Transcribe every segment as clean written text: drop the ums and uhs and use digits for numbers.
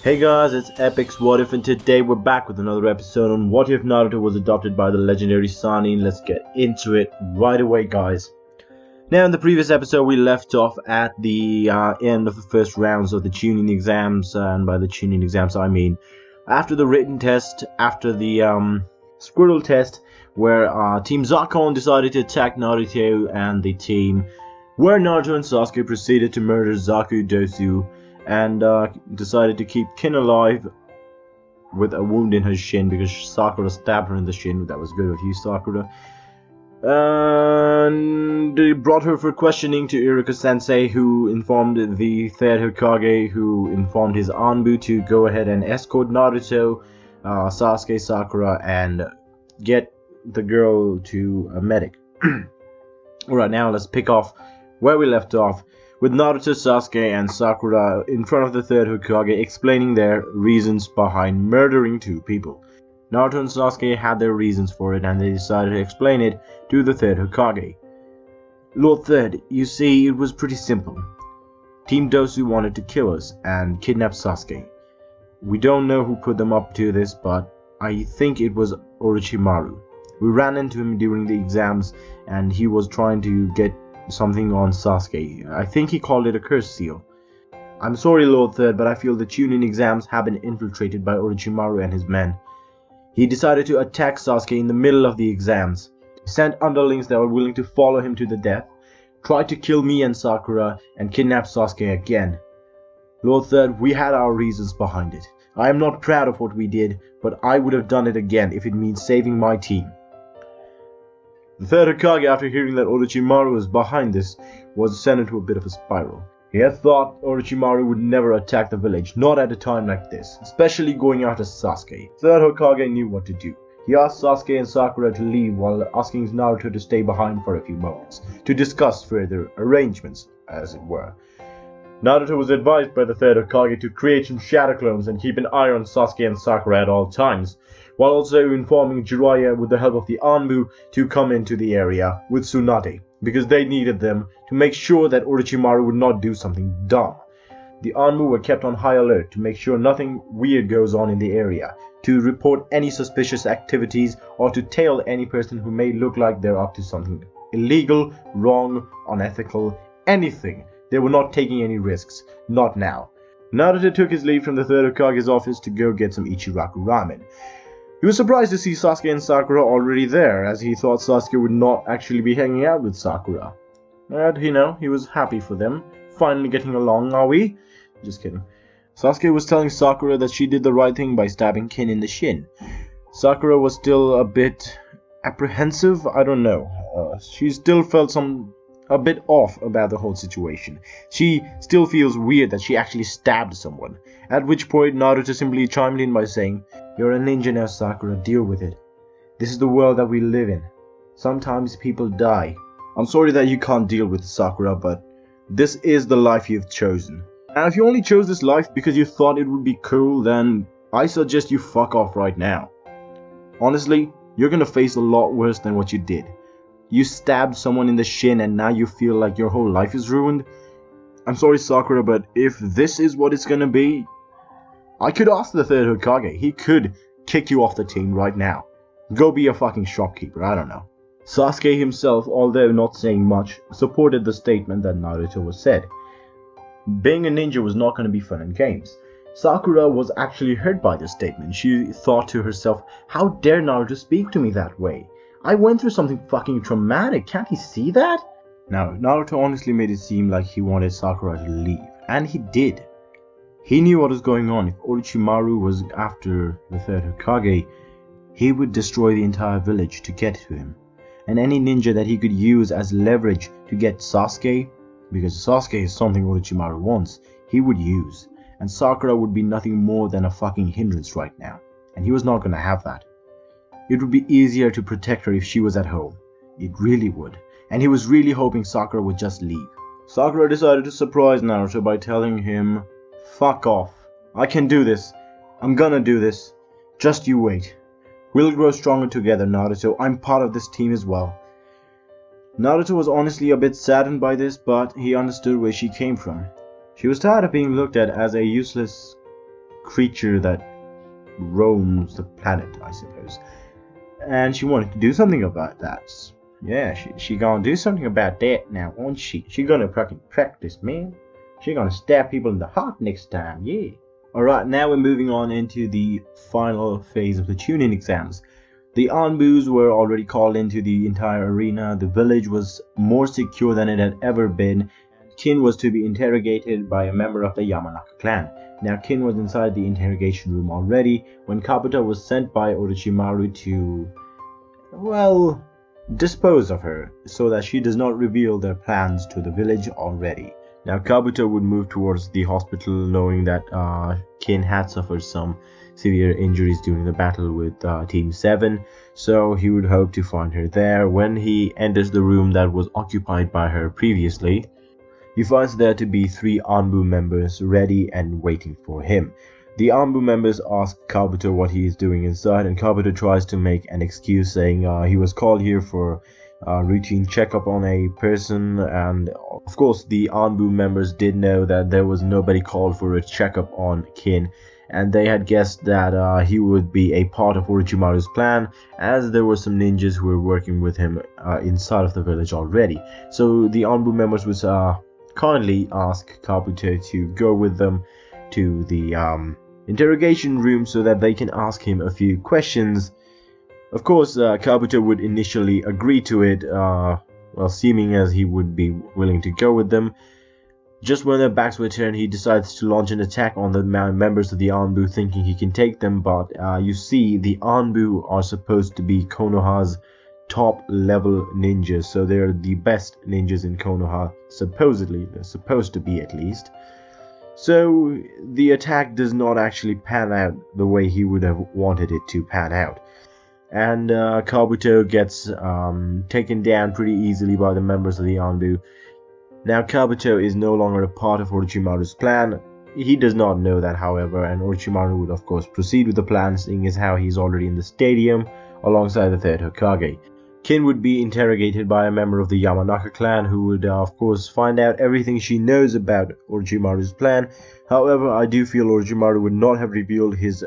Hey guys, it's Epic's What If, and today we're back with another episode on What If Naruto was adopted by the legendary Sannin. Let's get into it right away, guys. Now, in the previous episode, we left off at the end of the first rounds of the tuning exams, and by the tuning exams, I mean after the written test, after the squirrel test, where Team Zakon decided to attack Naruto and the team, where Naruto and Sasuke proceeded to murder Zaku Dosu, and decided to keep Kin alive with a wound in her shin because Sakura stabbed her in the shin. That was good of you, Sakura. And they brought her for questioning to Iruka Sensei, who informed the third Hokage, who informed his ANBU to go ahead and escort Naruto, Sasuke, Sakura, and get the girl to a medic. Alright, now let's pick off where we left off, with Naruto, Sasuke, and Sakura in front of the third Hokage explaining their reasons behind murdering two people. Naruto and Sasuke had their reasons for it, and they decided to explain it to the third Hokage. Lord Third, you see, it was pretty simple. Team Dosu wanted to kill us and kidnap Sasuke. We don't know who put them up to this, but I think it was Orochimaru. We ran into him during the exams, and he was trying to get something on Sasuke. I think he called it a curse seal. I'm sorry, Lord Third, but I feel the tuning exams have been infiltrated by Orochimaru and his men. He decided to attack Sasuke in the middle of the exams, sent underlings that were willing to follow him to the death, tried to kill me and Sakura, and kidnap Sasuke again. Lord Third, we had our reasons behind it. I am not proud of what we did, but I would have done it again if it means saving my team. The third Hokage, after hearing that Orochimaru was behind this, was sent into a bit of a spiral. He had thought Orochimaru would never attack the village, not at a time like this, especially going after Sasuke. Third Hokage knew what to do. He asked Sasuke and Sakura to leave while asking Naruto to stay behind for a few moments, to discuss further arrangements, as it were. Naruto was advised by the third Hokage to create some shadow clones and keep an eye on Sasuke and Sakura at all times, while also informing Jiraiya with the help of the ANBU to come into the area with Tsunade, because they needed them to make sure that Orochimaru would not do something dumb. The ANBU were kept on high alert to make sure nothing weird goes on in the area, to report any suspicious activities, or to tail any person who may look like they're up to something illegal, wrong, unethical, anything. They were not taking any risks, not now. Naruto took his leave from the third Hokage's office to go get some Ichiraku ramen. He was surprised to see Sasuke and Sakura already there, as he thought Sasuke would not actually be hanging out with Sakura. But, he was happy for them. Finally getting along, are we? Just kidding. Sasuke was telling Sakura that she did the right thing by stabbing Kin in the shin. Sakura was still a bit apprehensive, I don't know. She still felt a bit off about the whole situation. She still feels weird that she actually stabbed someone. At which point Naruto simply chimed in by saying, "You're a ninja now, Sakura, deal with it. This is the world that we live in. Sometimes people die. I'm sorry that you can't deal with Sakura, but this is the life you've chosen. And if you only chose this life because you thought it would be cool, then I suggest you fuck off right now. Honestly, you're gonna face a lot worse than what you did. You stabbed someone in the shin and now you feel like your whole life is ruined. I'm sorry, Sakura, but if this is what it's gonna be, I could ask the third Hokage. He could kick you off the team right now. Go be a fucking shopkeeper, I don't know." Sasuke himself, although not saying much, supported the statement that Naruto was said. Being a ninja was not going to be fun and games. Sakura was actually hurt by this statement. She thought to herself, how dare Naruto speak to me that way? I went through something fucking traumatic, can't he see that? Now, Naruto honestly made it seem like he wanted Sakura to leave, and he did. He knew what was going on. If Orochimaru was after the third Hokage, he would destroy the entire village to get to him. And any ninja that he could use as leverage to get Sasuke, because Sasuke is something Orochimaru wants, he would use. And Sakura would be nothing more than a fucking hindrance right now. And he was not gonna have that. It would be easier to protect her if she was at home. It really would. And he was really hoping Sakura would just leave. Sakura decided to surprise Naruto by telling him, "Fuck off. I can do this. I'm gonna do this. Just you wait. We'll grow stronger together, Naruto. I'm part of this team as well." Naruto was honestly a bit saddened by this, but he understood where she came from. She was tired of being looked at as a useless creature that roams the planet, I suppose. And she wanted to do something about that. Yeah, she gonna do something about that now, won't she? She gonna fucking practice, man. She gonna stab people in the heart next time, yeah. Alright, now we're moving on into the final phase of the Chunin exams. The ANBUs were already called into the entire arena. The village was more secure than it had ever been. Kin was to be interrogated by a member of the Yamanaka clan. Now Kin was inside the interrogation room already when Kabuto was sent by Orochimaru to, well, dispose of her so that she does not reveal their plans to the village already. Now Kabuto would move towards the hospital knowing that Kin had suffered some severe injuries during the battle with Team 7, so he would hope to find her there. When he enters the room that was occupied by her previously, he finds there to be 3 ANBU members ready and waiting for him. The ANBU members ask Kabuto what he is doing inside, and Kabuto tries to make an excuse saying he was called here for a routine checkup on a person, and of course the ANBU members did know that there was nobody called for a checkup on Kin, and they had guessed that he would be a part of Orochimaru's plan, as there were some ninjas who were working with him inside of the village already. So the ANBU members would kindly ask Kabuto to go with them to the interrogation room so that they can ask him a few questions. Of course, Kabuto would initially agree to it, well, seeming as he would be willing to go with them. Just when their backs were turned, he decides to launch an attack on the members of the ANBU, thinking he can take them, but you see, the ANBU are supposed to be Konoha's top level ninjas, so they're the best ninjas in Konoha, supposedly. They're supposed to be, at least. So the attack does not actually pan out the way he would have wanted it to pan out, and Kabuto gets taken down pretty easily by the members of the ANBU. Now Kabuto is no longer a part of Orochimaru's plan. He does not know that, however, and Orochimaru would of course proceed with the plan, seeing as how he's already in the stadium alongside the 3rd Hokage. Kin would be interrogated by a member of the Yamanaka clan, who would of course find out everything she knows about Orochimaru's plan. However, I do feel Orochimaru would not have revealed his,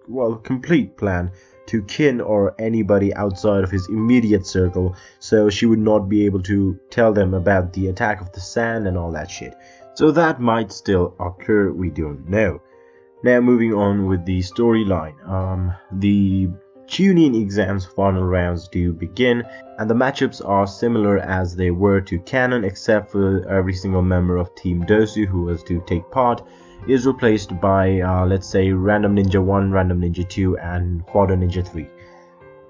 well, complete plan to Kin or anybody outside of his immediate circle, so she would not be able to tell them about the attack of the sand and all that shit. So that might still occur, we don't know. Now moving on with the storyline. The Chunin exams final rounds do begin, and the matchups are similar as they were to canon, except for every single member of Team Dosu who was to take part is replaced by, let's say, Random Ninja 1, Random Ninja 2, and Fodder Ninja 3.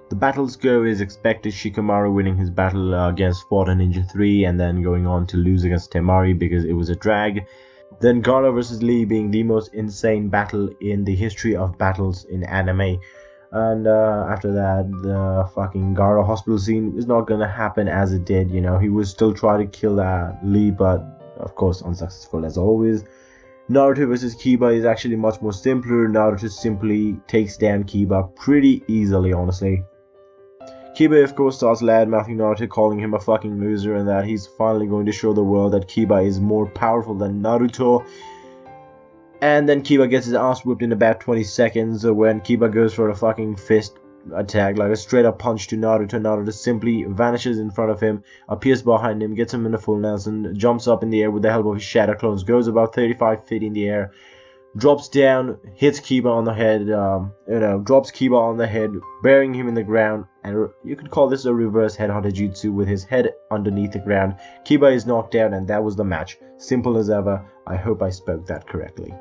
The battles go as expected, Shikamaru winning his battle against Fodder Ninja 3, and then going on to lose against Temari because it was a drag. Then Gaara vs. Lee being the most insane battle in the history of battles in anime. And after that, the fucking Gaara hospital scene is not gonna happen as it did, you know. He would still try to kill Lee, but of course unsuccessful as always. Naruto vs. Kiba is actually much more simpler. Naruto simply takes down Kiba pretty easily, honestly. Kiba of course starts loudmouthing Naruto, calling him a fucking loser, and that he's finally going to show the world that Kiba is more powerful than Naruto. And then Kiba gets his ass whipped in about 20 seconds when Kiba goes for a fucking fist attack, like a straight up punch to Naruto. Naruto simply vanishes in front of him, appears behind him, gets him in a full Nelson, jumps up in the air with the help of his shadow clones, goes about 35 feet in the air, drops down, hits Kiba on the head, drops Kiba on the head, burying him in the ground, and you could call this a reverse headhunter jutsu with his head underneath the ground. Kiba is knocked out, and that was the match. Simple as ever. I hope I spoke that correctly.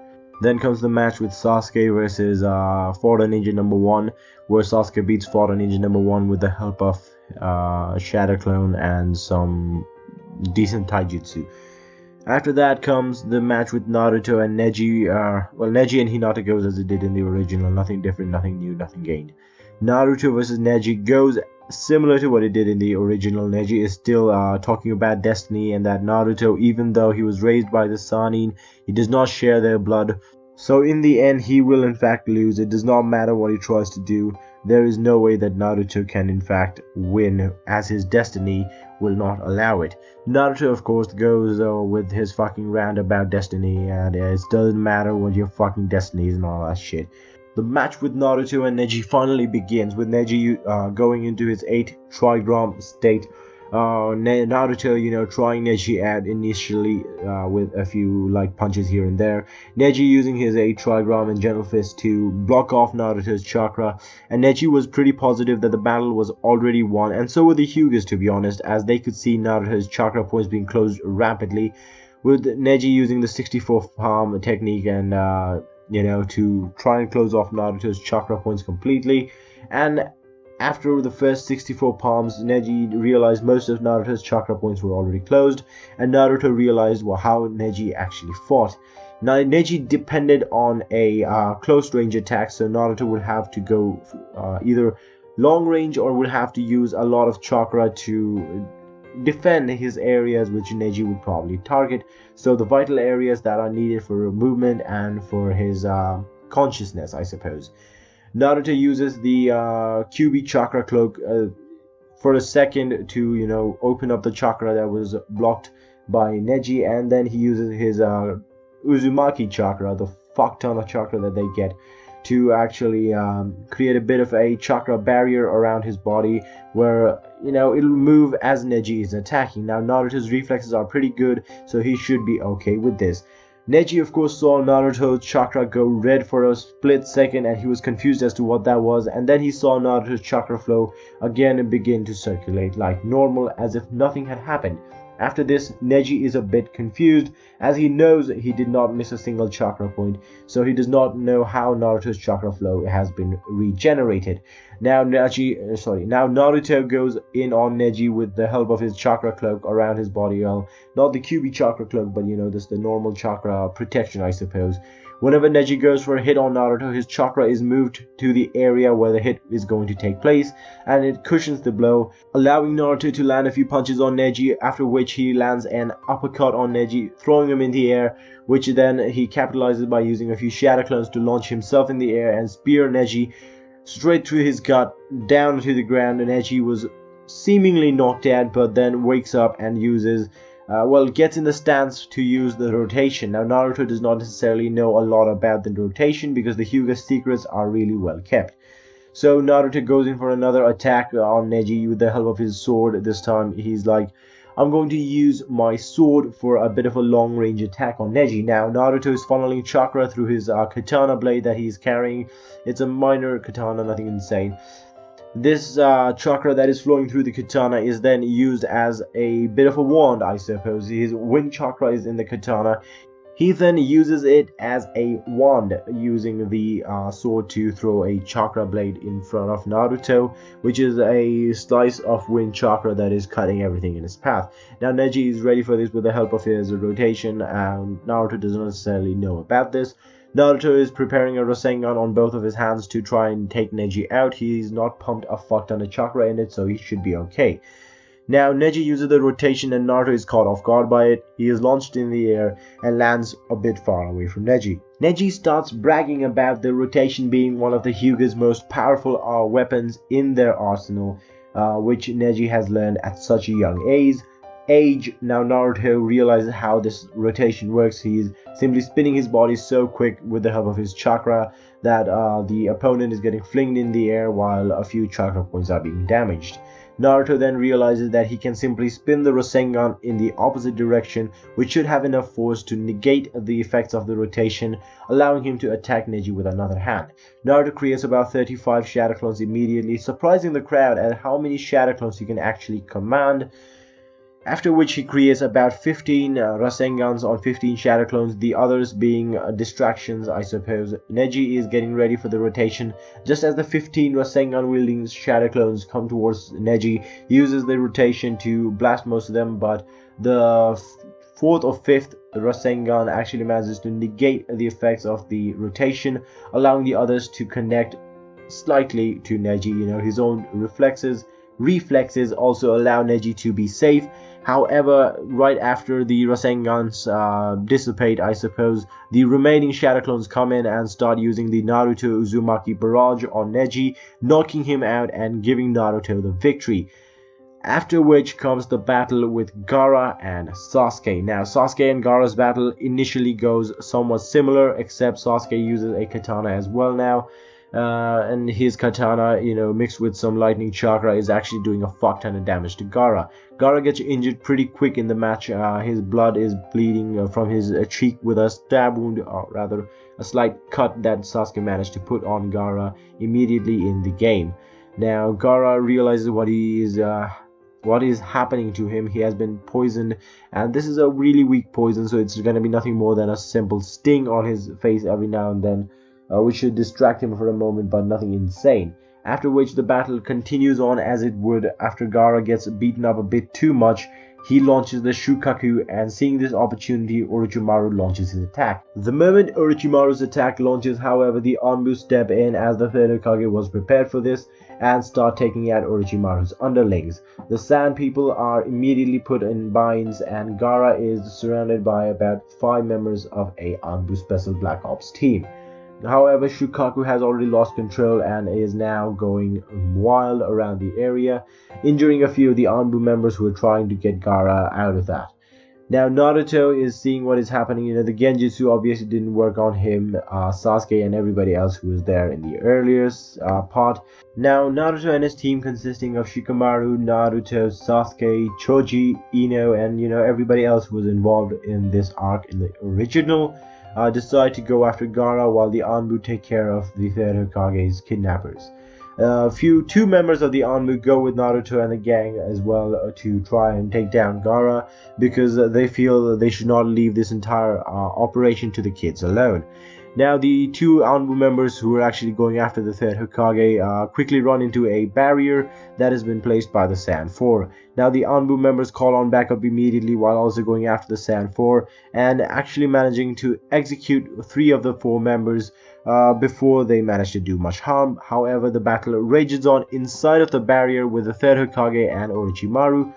Then comes the match with Sasuke versus Fodder Ninja number 1, where Sasuke beats Fodder Ninja number 1 with the help of Shadow Clone and some decent taijutsu. After that comes the match with Naruto and Neji. Neji and Hinata goes as it did in the original. Nothing different, nothing new, nothing gained. Naruto versus Neji goes similar to what it did in the original. Neji is still talking about destiny, and that Naruto, even though he was raised by the Sannin, he does not share their blood. So in the end, he will in fact lose. It does not matter what he tries to do. there is no way that Naruto can in fact win, as his destiny will not allow it. Naruto of course goes with his fucking rant about destiny, and it doesn't matter what your fucking destiny is and all that shit. The match with Naruto and Neji finally begins, with Neji going into his 8 trigram state. Naruto, trying Neji out initially with a few light punches here and there. Neji using his 8 trigram and gentle fist to block off Naruto's chakra, and Neji was pretty positive that the battle was already won, and so were the Hyugas, to be honest, as they could see Naruto's chakra points being closed rapidly, with Neji using the 64 palm technique and to try and close off Naruto's chakra points completely. And after the first 64 palms, Neji realized most of Naruto's chakra points were already closed, and Naruto realized how Neji actually fought. Now, Neji depended on a close range attack, so Naruto would have to go either long range or would have to use a lot of chakra to defend his areas, which Neji would probably target. So the vital areas that are needed for movement and for his consciousness, I suppose. Naruto uses the QB chakra cloak for a second to open up the chakra that was blocked by Neji, and then he uses his Uzumaki chakra, the fuck ton of chakra that they get, to actually create a bit of a chakra barrier around his body, where it'll move as Neji is attacking. Now Naruto's reflexes are pretty good, so he should be okay with this. Neji of course saw Naruto's chakra go red for a split second, and he was confused as to what that was, and then he saw Naruto's chakra flow again and begin to circulate like normal, as if nothing had happened. After this, Neji is a bit confused, as he knows he did not miss a single chakra point, so he does not know how Naruto's chakra flow has been regenerated. Now Naruto goes in on Neji with the help of his chakra cloak around his body. Well, not the QB chakra cloak, but this the normal chakra protection, I suppose. Whenever Neji goes for a hit on Naruto, his chakra is moved to the area where the hit is going to take place, and it cushions the blow, allowing Naruto to land a few punches on Neji, after which he lands an uppercut on Neji, throwing him in the air, which then he capitalizes by using a few shadow clones to launch himself in the air and spear Neji straight through his gut, down to the ground. And Neji was seemingly not dead, but then wakes up and uses gets in the stance to use the rotation. Now Naruto does not necessarily know a lot about the rotation, because the Hyuga secrets are really well kept. So Naruto goes in for another attack on Neji with the help of his sword. This time he's like, I'm going to use my sword for a bit of a long range attack on Neji. Now Naruto is funneling chakra through his katana blade that he's carrying. It's a minor katana, nothing insane. This chakra that is flowing through the katana is then used as a bit of a wand, I suppose. His wind chakra is in the katana. He then uses it as a wand, using the sword to throw a chakra blade in front of Naruto, which is a slice of wind chakra that is cutting everything in his path. Now Neji is ready for this with the help of his rotation, and Naruto doesn't necessarily know about this. Naruto is preparing a Rasengan on both of his hands to try and take Neji out. He's not pumped a fuck ton of chakra in it, so he should be okay. Now Neji uses the rotation, and Naruto is caught off guard by it. He is launched in the air and lands a bit far away from Neji. Neji starts bragging about the rotation being one of the Hyuga's most powerful weapons in their arsenal, which Neji has learned at such a young age. Now Naruto realizes how this rotation works. He's simply spinning his body so quick with the help of his chakra that the opponent is getting flinged in the air while a few chakra points are being damaged. Naruto then realizes that he can simply spin the Rasengan in the opposite direction, which should have enough force to negate the effects of the rotation, allowing him to attack Neji with another hand. Naruto creates about 35 shadow clones immediately, surprising the crowd at how many shadow clones he can actually command. After which he creates about 15 Rasengans on 15 shadow clones, the others being distractions, I suppose. Neji is getting ready for the rotation. Just as the 15 Rasengan wielding shadow clones come towards Neji, he uses the rotation to blast most of them, but the fourth or fifth Rasengan actually manages to negate the effects of the rotation, allowing the others to connect slightly to Neji. His own reflexes reflexes also allow Neji to be safe. However, right after the Rasengans dissipate, I suppose, the remaining Shadow Clones come in and start using the Naruto Uzumaki barrage on Neji, knocking him out and giving Naruto the victory. After which comes the battle with Gaara and Sasuke. Now, Sasuke and Gaara's battle initially goes somewhat similar, except Sasuke uses a katana as well now. And his katana, mixed with some lightning chakra, is actually doing a fuck ton of damage to Gaara. Gaara gets injured pretty quick in the match. His blood is bleeding from his cheek with a stab wound, or rather a slight cut that Sasuke managed to put on Gaara immediately in the game. Now, Gaara realizes what is happening to him. He has been poisoned, and this is a really weak poison, so it's going to be nothing more than a simple sting on his face every now and then, which should distract him for a moment, but nothing insane. After which the battle continues on as it would. After Gaara gets beaten up a bit too much, he launches the Shukaku, and seeing this opportunity, Orochimaru launches his attack. The moment Orochimaru's attack launches, however, the ANBU step in as the third Hokage was prepared for this and start taking out Orochimaru's underlings. The Sand people are immediately put in binds, and Gaara is surrounded by about 5 members of a ANBU Special Black Ops team. However, Shukaku has already lost control and is now going wild around the area, injuring a few of the ANBU members who are trying to get Gaara out of that. Now, Naruto is seeing what is happening. The Genjutsu obviously didn't work on him, Sasuke and everybody else who was there in the earlier part. Now, Naruto and his team, consisting of Shikamaru, Naruto, Sasuke, Choji, Ino, and everybody else who was involved in this arc in the original, decide to go after Gaara while the ANBU take care of the third Hokage's kidnappers. Two members of the ANBU go with Naruto and the gang as well to try and take down Gaara, because they feel they should not leave this entire operation to the kids alone. Now, the 2 ANBU members who are actually going after the third Hokage quickly run into a barrier that has been placed by the Sand 4. Now, the ANBU members call on backup immediately while also going after the Sand 4 and actually managing to execute 3 of the 4 members before they manage to do much harm. However, the battle rages on inside of the barrier with the third Hokage and Orochimaru.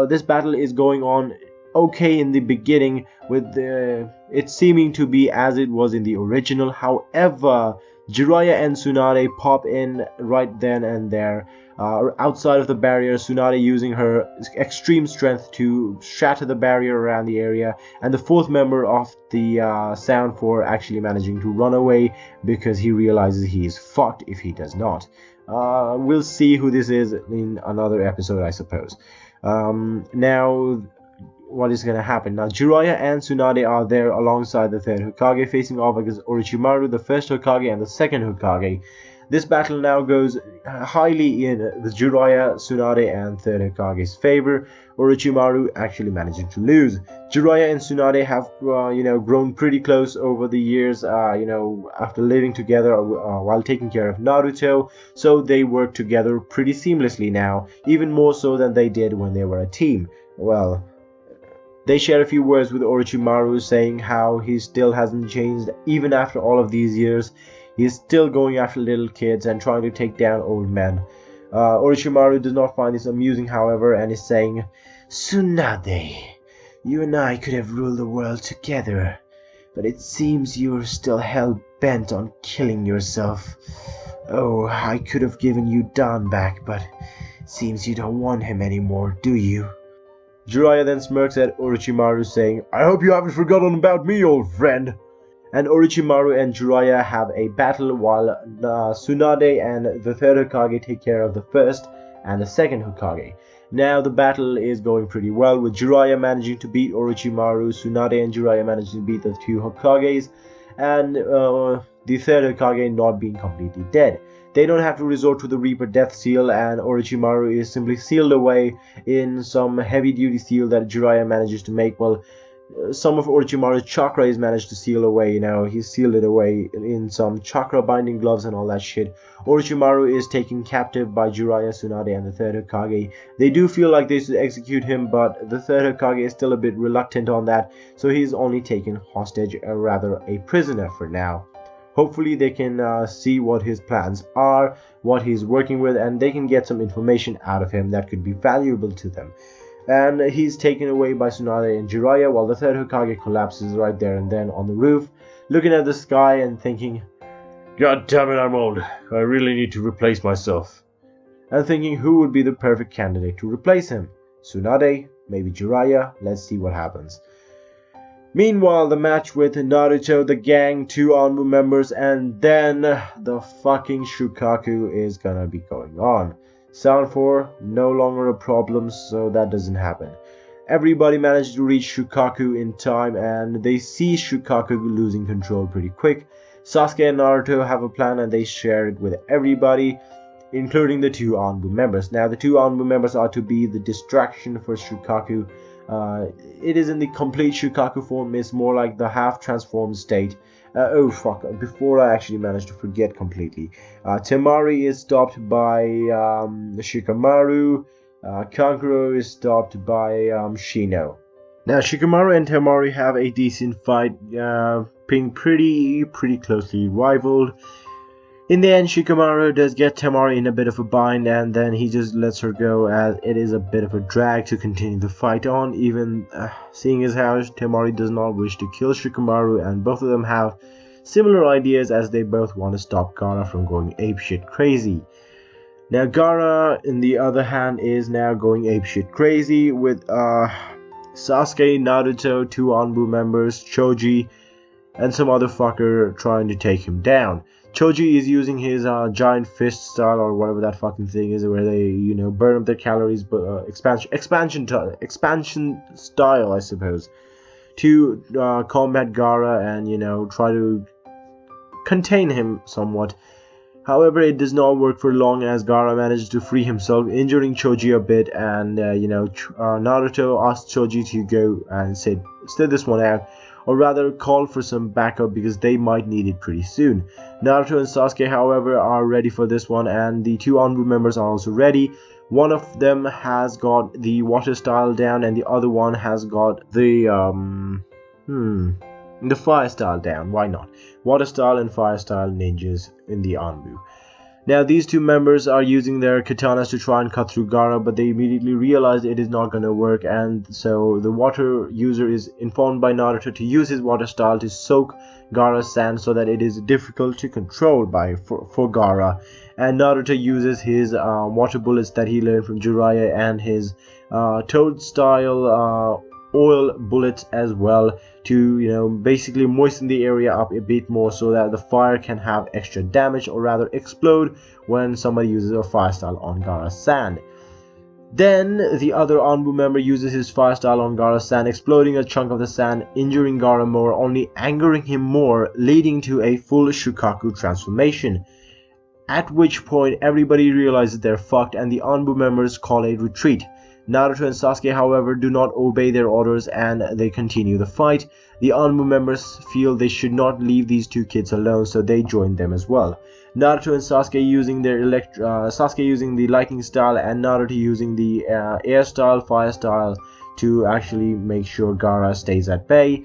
This battle is going on okay in the beginning, with it seeming to be as it was in the original. However, Jiraiya and Tsunade pop in right then and there outside of the barrier, Tsunade using her extreme strength to shatter the barrier around the area, and the 4th member of the Sound 4 actually managing to run away because he realizes he is fucked if he does not. We'll see who this is in another episode, I suppose. Now, what is going to happen? Now, Jiraiya and Tsunade are there alongside the third Hokage, facing off against Orochimaru, the first Hokage, and the second Hokage. This battle now goes highly in the Jiraiya, Tsunade, and third Hokage's favor, Orochimaru actually managing to lose. Jiraiya and Tsunade have, grown pretty close over the years, after living together while taking care of Naruto, so they work together pretty seamlessly now, even more so than they did when they were a team. Well, they share a few words with Orochimaru, saying how he still hasn't changed even after all of these years. He is still going after little kids and trying to take down old men. Orochimaru does not find this amusing, however, and is saying, "Tsunade, you and I could have ruled the world together, but it seems you're still hell-bent on killing yourself. Oh, I could have given you Dan back, but it seems you don't want him anymore, do you?" Jiraiya then smirks at Orochimaru, saying, "I hope you haven't forgotten about me, old friend." And Orochimaru and Jiraiya have a battle while Tsunade and the third Hokage take care of the first and the second Hokage. Now the battle is going pretty well, with Jiraiya managing to beat Orochimaru, Tsunade and Jiraiya managing to beat the 2 Hokages, and the third Hokage not being completely dead. They don't have to resort to the Reaper Death Seal, and Orochimaru is simply sealed away in some heavy-duty seal that Jiraiya manages to make. Well, some of Orochimaru's chakra is managed to seal away. He's sealed it away in some chakra binding gloves and all that shit. Orochimaru is taken captive by Jiraiya, Tsunade, and the third Hokage. They do feel like they should execute him, but the third Hokage is still a bit reluctant on that, so he's only taken hostage, or rather a prisoner for now. Hopefully they can see what his plans are, what he's working with, and they can get some information out of him that could be valuable to them. And he's taken away by Tsunade and Jiraiya, while the third Hokage collapses right there and then on the roof, looking at the sky and thinking, God damn it, I'm old. I really need to replace myself. And thinking who would be the perfect candidate to replace him. Tsunade, maybe Jiraiya, let's see what happens. Meanwhile, the match with Naruto, the gang, 2 ANBU members, and then the fucking Shukaku is gonna be going on. Sound 4, no longer a problem, so that doesn't happen. Everybody managed to reach Shukaku in time, and they see Shukaku losing control pretty quick. Sasuke and Naruto have a plan, and they share it with everybody, including the 2 ANBU members. Now, the 2 ANBU members are to be the distraction for Shukaku. It isn't the complete Shukaku form, it's more like the half-transformed state. Oh fuck, before I actually managed to forget completely. Temari is stopped by Shikamaru. Kankuro is stopped by Shino. Now, Shikamaru and Temari have a decent fight, being pretty closely rivaled. In the end, Shikamaru does get Temari in a bit of a bind, and then he just lets her go, as it is a bit of a drag to continue the fight on, even seeing as how Temari does not wish to kill Shikamaru, and both of them have similar ideas, as they both want to stop Gaara from going apeshit crazy. Now, Gaara, on the other hand, is now going apeshit crazy with Sasuke, Naruto, 2 ANBU members, Choji, and some other fucker trying to take him down. Choji is using his giant fist style, or whatever that fucking thing is, where they, you know, burn up their calories, but expansion style, I suppose, to combat Gaara and, you know, try to contain him somewhat. However, it does not work for long, as Gaara manages to free himself, injuring Choji a bit, and Naruto asks Choji to go and sit this one out, or rather call for some backup, because they might need it pretty soon. Naruto and Sasuke, however, are ready for this one, and the 2 ANBU members are also ready. One of them has got the water style down, and the other one has got the fire style down. Why not? Water style and fire style ninjas in the ANBU. Now, these 2 members are using their katanas to try and cut through Gaara, but they immediately realize it is not going to work, and so the water user is informed by Naruto to use his water style to soak Gaara's sand, so that it is difficult to control for Gaara. And Naruto uses his water bullets that he learned from Jiraiya, and his toad style oil bullets as well, to, you know, basically moisten the area up a bit more, so that the fire can have extra damage, or rather explode, when somebody uses a fire style on Gaara's sand. Then the other ANBU member uses his fire style on Gaara's sand, exploding a chunk of the sand, injuring Gaara more, only angering him more, leading to a full Shukaku transformation. At which point everybody realizes they're fucked, and the ANBU members call a retreat. Naruto and Sasuke, however, do not obey their orders, and they continue the fight. The ANBU members feel they should not leave these 2 kids alone, so they join them as well. Naruto and Sasuke using their Sasuke using the lightning style, and Naruto using the air style, fire style, to actually make sure Gaara stays at bay.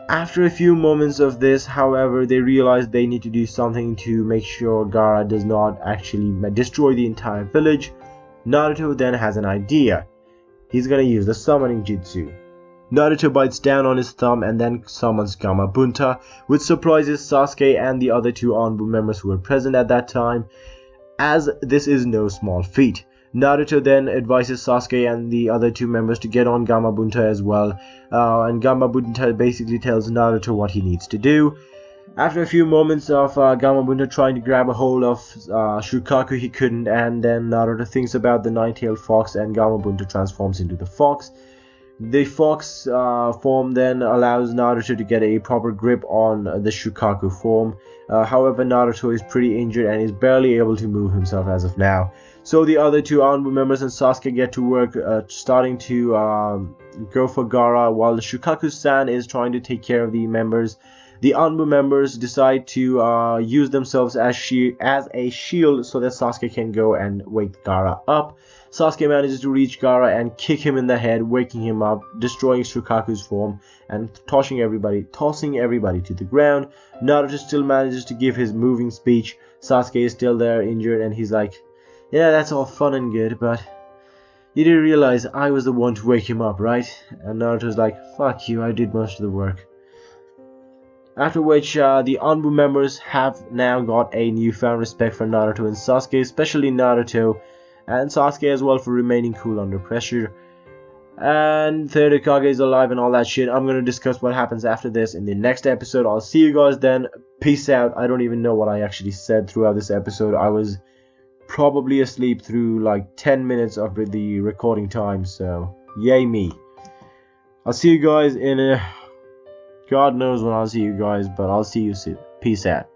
After a few moments of this, however, they realize they need to do something to make sure Gaara does not actually destroy the entire village. Naruto then has an idea. He's gonna use the summoning jutsu. Naruto bites down on his thumb and then summons Gamabunta, which surprises Sasuke and the other 2 ANBU members who were present at that time, as this is no small feat. Naruto then advises Sasuke and the other 2 members to get on Gamabunta as well, and Gamabunta basically tells Naruto what he needs to do. After a few moments of Gamabunta trying to grab a hold of Shukaku, he couldn't, and then Naruto thinks about the nine-tailed fox, and Gamabunta transforms into the fox. The fox form then allows Naruto to get a proper grip on the Shukaku form. However, Naruto is pretty injured and is barely able to move himself as of now. So the other 2 ANBU members and Sasuke get to work, starting to go for Gaara, while the Shukaku-san is trying to take care of the members. The ANBU members decide to use themselves as a shield, so that Sasuke can go and wake Gaara up. Sasuke manages to reach Gaara and kick him in the head, waking him up, destroying Shukaku's form, and tossing everybody to the ground. Naruto still manages to give his moving speech. Sasuke is still there, injured, and he's like, yeah, that's all fun and good, but you do realize I was the one to wake him up, right? And Naruto's like, fuck you, I did most of the work. After which, the ANBU members have now got a newfound respect for Naruto and Sasuke, especially Naruto, and Sasuke as well for remaining cool under pressure. And third Hokage is alive and all that shit. I'm gonna discuss what happens after this in the next episode. I'll see you guys then. Peace out. I don't even know what I actually said throughout this episode. I was probably asleep through like 10 minutes of the recording time, so yay me. I'll see you guys in a... God knows when I'll see you guys, but I'll see you soon. Peace out.